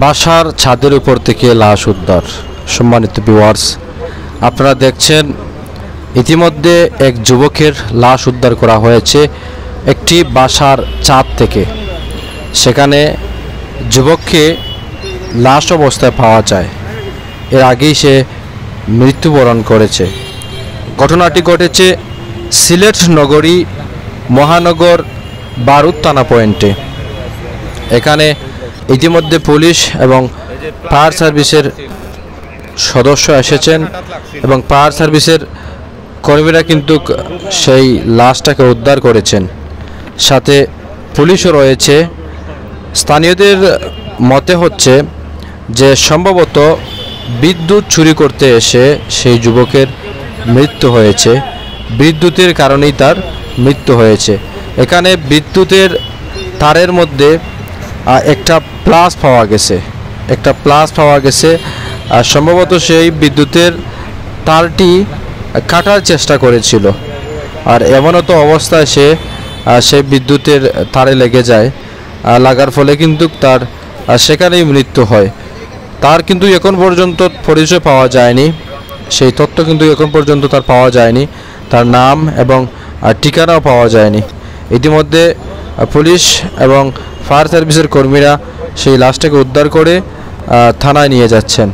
বাসার ছাদের উপর থেকে লাশ উদ্ধার। সম্মানিত ভিউয়ার্স, আপনারা দেখছেন ইতিমধ্যে এক যুবকের লাশ উদ্ধার করা হয়েছে একটি বাসার ছাদ থেকে। সেখানে যুবককে লাশ অবস্থায় পাওয়া যায়। এর আগেই সে মৃত্যুবরণ করেছে। ঘটনাটি ঘটেছে সিলেট নগরী মহানগর বারুদ থানা পয়েন্টে। এখানে ইতিমধ্যে পুলিশ এবং ফায়ার সার্ভিসের সদস্য এসেছেন এবং ফায়ার সার্ভিসের কর্মীরা কিন্তু সেই লাশটাকে উদ্ধার করেছেন। সাথে পুলিশও রয়েছে। স্থানীয়দের মতে হচ্ছে যে সম্ভবত বিদ্যুৎ চুরি করতে এসে সেই যুবকের মৃত্যু হয়েছে। বিদ্যুতের কারণেই তার মৃত্যু হয়েছে। এখানে বিদ্যুতের তারের মধ্যে একটা প্লাস পাওয়া গেছে। আর সম্ভবত সেই বিদ্যুতের তারটি কাটার চেষ্টা করেছিল। আর এমনও তো অবস্থায় সেই বিদ্যুতের তারে লেগে যায়। লাগার ফলে কিন্তু তার সেখানেই মৃত্যু হয়। তার কিন্তু এখন পর্যন্ত পরিচয় পাওয়া যায়নি। সেই তথ্য কিন্তু এখন পর্যন্ত তার পাওয়া যায়নি। তার নাম এবং ঠিকানাও পাওয়া যায়নি। ইতিমধ্যে পুলিশ এবং ফায়ার সার্ভিসের কর্মীরা সেই লাশটাকে উদ্ধার করে থানায় নিয়ে যাচ্ছেন।